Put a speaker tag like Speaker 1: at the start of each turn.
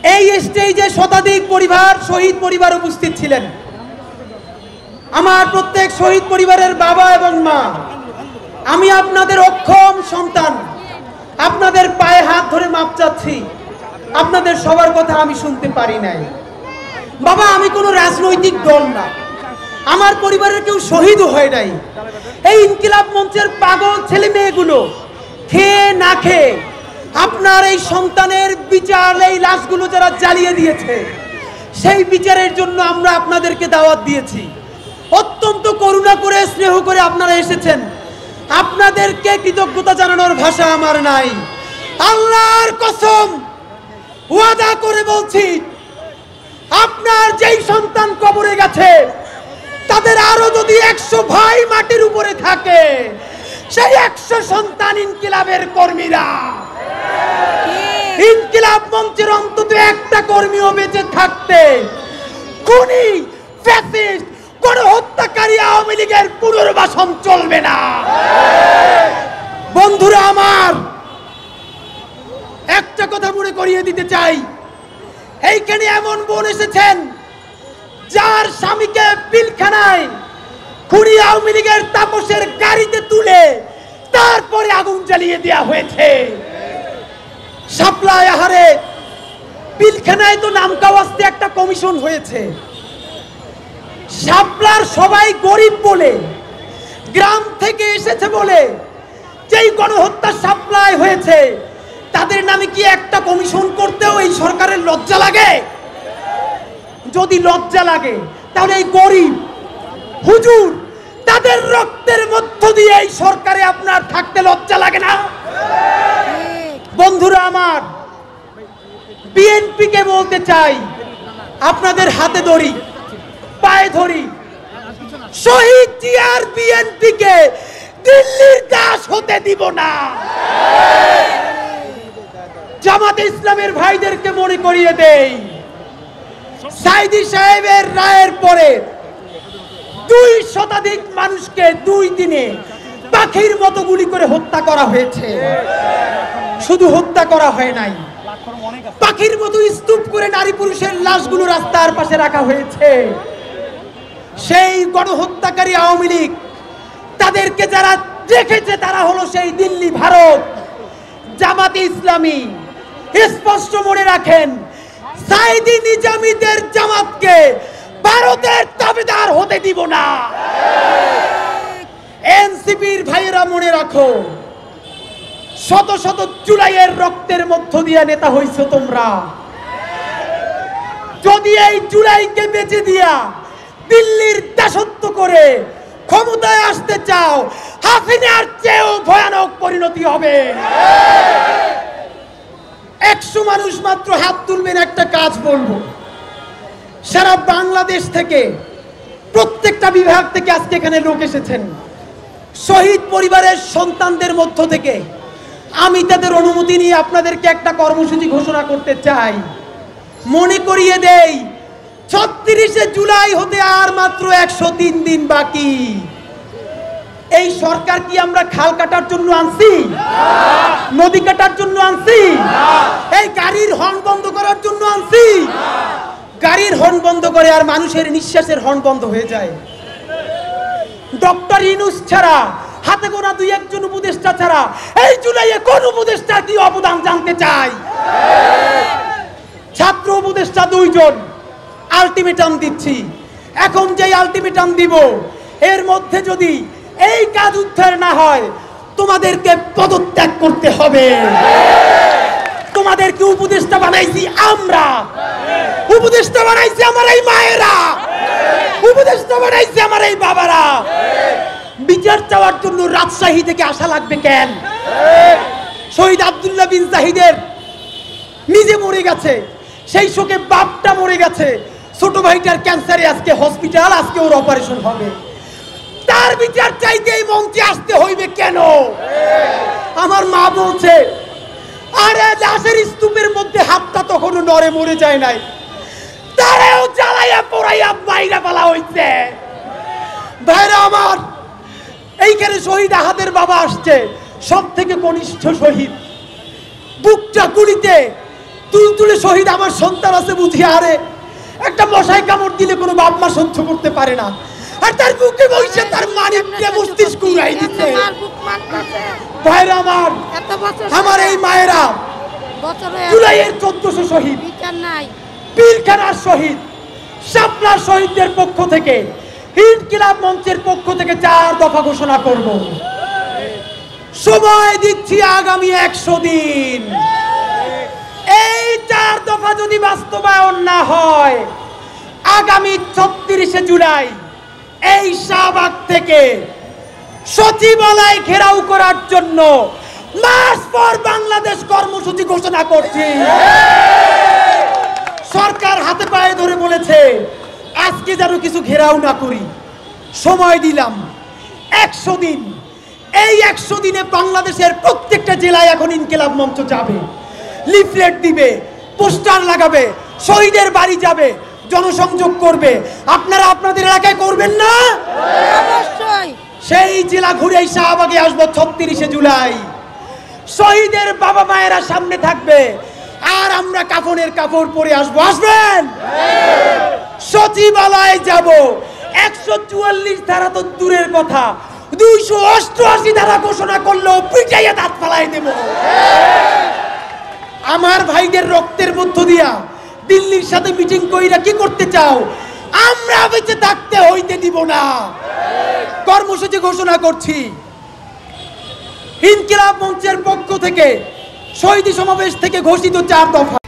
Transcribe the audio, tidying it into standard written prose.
Speaker 1: এই স্টেজে শতাধিক পরিবার, শহীদ পরিবার উপস্থিত ছিলেন। আমার প্রত্যেক শহীদ পরিবারের বাবা এবং মা, আমি আপনাদের অক্ষম সন্তান, আপনাদের পায়ে হাত ধরে মাপ চাচ্ছি। আপনাদের সবার কথা আমি শুনতে পারি নাই। বাবা, আমি কোনো রাজনৈতিক দল না, আমার পরিবারের কেউ শহীদও হয় নাই। এই ইনকিলাব মঞ্চের পাগল ছেলে মেয়েগুলো খেয়ে না খেয়ে আপনার এই সন্তানের বিচার, এই লাশগুলো যারা জ্বালিয়ে দিয়েছে, সেই বিচারের জন্য আমরা আপনাদেরকে দাওয়াত দিয়েছি। অত্যন্ত করুণা করে, স্নেহ করে আপনারা এসেছেন। আপনাদেরকে কৃতজ্ঞতা জানানোর ভাষা আমার নাই। আল্লাহর কসম ওয়াদা করে বলছি, আপনার যেই সন্তান কবরে গেছে, তাদের আরো যদি 100 ভাই মাটির উপরে থাকে, সেই 100 সন্তান ইনকিলাবের কর্মীরা। ইনকিলাব মঞ্চের অন্তত একটা কর্মীও বেঁচে থাকতে খুনি, ফ্যাসিস্ট, গণহত্যাকারী আওয়ামী লীগের পুনর্বাসন চলবে না। বন্ধুরা আমার, একটা কথা মনে করিয়ে দিতে চাই, এইখানে এমন বোন এসেছেন যার স্বামীকে পিলখানায় খুনি আওয়ামী লীগের তাপসের গাড়িতে তুলে তারপরে আগুন জ্বালিয়ে দেওয়া হয়েছে। শাপলা আহারে পিলখানায় তো নামকাওয়াস্তে একটা কমিশন হয়েছে। শাপলার সবাই গরিব বলে, গ্রাম থেকে এসেছে বলে যেই গণহত্যা শাপলায় হয়েছে, তাদের নামে কি একটা কমিশন করতেও এই সরকারের লজ্জা লাগে? যদি লজ্জা লাগে তাহলে এই গরিব হুজুর তাদের রক্তের মধ্য দিয়ে এই সরকারে আপনার থাকতে লজ্জা লাগে না? বন্ধুরা আমার, বিএনপিকে বলতে চাই, আপনাদের হাতে ধরি, পায়ে ধরি, শহীদ জিয়ার বিএনপিকে দিল্লির দাস হতে দিব না। জামাতে ইসলামের ভাইদেরকে মনে করিয়ে দেই, সাইদি সাহেবের রায়ের পরে 2 শতাধিক মানুষকে 2 দিনে পাখির মতো গুলি করে হত্যা করা হয়েছে। শুধু হত্যা করা হয় নাই, পাখির মতো স্তূপ করে নারী পুরুষের লাশগুলো রাস্তার পাশে রাখা হয়েছে। সেই গণহত্যাকারী আওয়ামী লীগ, তাদেরকে যারা দেখেছে তারা হলো সেই দিল্লি, ভারত। জামাতে ইসলামী স্পষ্ট মনে রাখেন, সাইদি নিজামীদের জামাতকে ভারতের তাবেদার হতে দিব না। এনসিপির ভাইয়েরা মনে রাখো, শত শত জুলাইয়ের রক্তের মধ্য দিয়ে নেতা হইছো তোমরা। যদি এই জুলাইকে বেঁচে দিয়া দিল্লির দাসত্ব করে ক্ষমতায় আসতে চাও, হাসিনার চেয়েও ভয়ানক পরিণতি হবে। 100 মানুষ মাত্র হাত তুলবেন, একটা কাজ বলবো। সারা বাংলাদেশ থেকে, প্রত্যেকটা বিভাগ থেকে আজকে এখানে লোক এসেছেন। শহীদ পরিবারের সন্তানদের মধ্য থেকে আমি তাদের অনুমতি নিয়ে আপনাদেরকে একটা কর্মসূচি ঘোষণা করতে চাই। মনে করিয়ে দেই, 36শে জুলাই হতে আর মাত্র 103 দিন বাকি। এই সরকার কি আমরা খাল কাটার জন্য আনছি? নদী কাটার জন্য আনছি? এই গাড়ির হর্ন বন্ধ করার জন্য আনছি? গাড়ির হর্ন বন্ধ করে আর মানুষের নিঃশ্বাসের হর্ন বন্ধ হয়ে যায়। ডক্টর ইউনূস ছাড়া, হাতে গোনা 2-1 জন উপদেষ্টা ছাড়া এই জুলাইয়ে কোন উপদেষ্টার কি অবদান জানতে চাই? ছাত্র উপদেষ্টা 2 জন আলটিমেটাম দিচ্ছি। এখন যে আলটিমেটাম দিব, এর মধ্যে যদি এই কাজ উদ্ধার না হয়, তোমাদেরকে পদত্যাগ করতে হবে। তোমাদেরকে উপদেষ্টা বানাইছি আমরা, উপদেষ্টা বানাইছি আমার এই মায়েরা, উপদেষ্টা বানাইছি আমার এই বাবারা। বিচার চাওয়ার জন্য রাজশাহী থেকে আসা লাগবে কেন? শহীদ আব্দুল্লাহ বিন জাহিদের নিজে মরে গেছে, সেই শোকে বাপটা মরে গেছে, ছোট ভাইটার ক্যান্সারে আজকে হসপিটাল, আজকে ওর অপারেশন হবে। তার বিচার চাইতে এই মঞ্চে আসতে হইবে কেন? আমার মা বলছে, আরে লাশের স্তূপের মধ্যে হাতটা তখনও নড়ে, মরে যায় নাই, তারেও জ্বালাইয়া পোড়াইয়া বাইরা পালা হইছে। ভাইরা আমার, এইখানে শহীদ আহাদের বাবা আসছে, সব থেকে কনিষ্ঠ শহীদ। বুকটা গুলিতে তুলতুলে শহীদ আমার সন্তান আছে বুঝি, আরে একটা মশাই কামড় দিলে কোনো বাপ মা সহ্য করতে পারে না, আর তার বুকে বসে তার মানিককে মস্তিষ্ক উড়াই দিচ্ছে। ভাইরা আমার, আমার এই মায়েরা জুলাইয়ের 1400 শহীদ, পিলখানার শহীদ, শাপলার শহীদদের পক্ষ থেকে, ইনকিলাব মঞ্চের পক্ষ থেকে 4 দফা ঘোষণা করব। সময় দিচ্ছি আগামী 100 দিন। এই 4 দফা যদি বাস্তবায়ন না হয়, আগামী 36শে জুলাই এই শাহবাগ থেকে সচিবালয় ঘেরাও করার জন্য মার্চ ফর বাংলাদেশ কর্মসূচি ঘোষণা করছি। সরকার হাতে পায়ে ধরে বলেছে আজকে যেন কিছু ঘেরাও না করি। সময় দিলাম 100 দিন। এই 100 দিনে বাংলাদেশের প্রত্যেকটা জেলায় এখন ইনকিলাব মঞ্চ যাবে, লিফলেট দিবে, পোস্টার লাগাবে, শহীদের বাড়ি যাবে, জনসংযোগ করবে। আপনারা আপনাদের এলাকায় করবেন না?
Speaker 2: অবশ্যই।
Speaker 1: সেই জেলা ঘুরে শাহবাগে আসবো 36শে জুলাই। শহীদের বাবা মায়েরা সামনে থাকবে, আর আমরা কাফনের কাপড় পরে আসবো। আসবেন? সচিবালয়ে যাব। 144 ধারা তো দূরের কথা, 288 ধারা ঘোষণা করলেও পিটাইয়া দাঁত ফালাই দেব। আমার ভাইদের রক্তের মধ্য দিয়া দিল্লির সাথে মিটিং কইরা কি করতে চাও? আমরা বেঁচে থাকতে হইতে দিব না। কর্মসূচি ঘোষণা করছি। ইনকিলাব মঞ্চের পক্ষ থেকে শহীদ সমাবেশ থেকে ঘোষিত 4 দফা।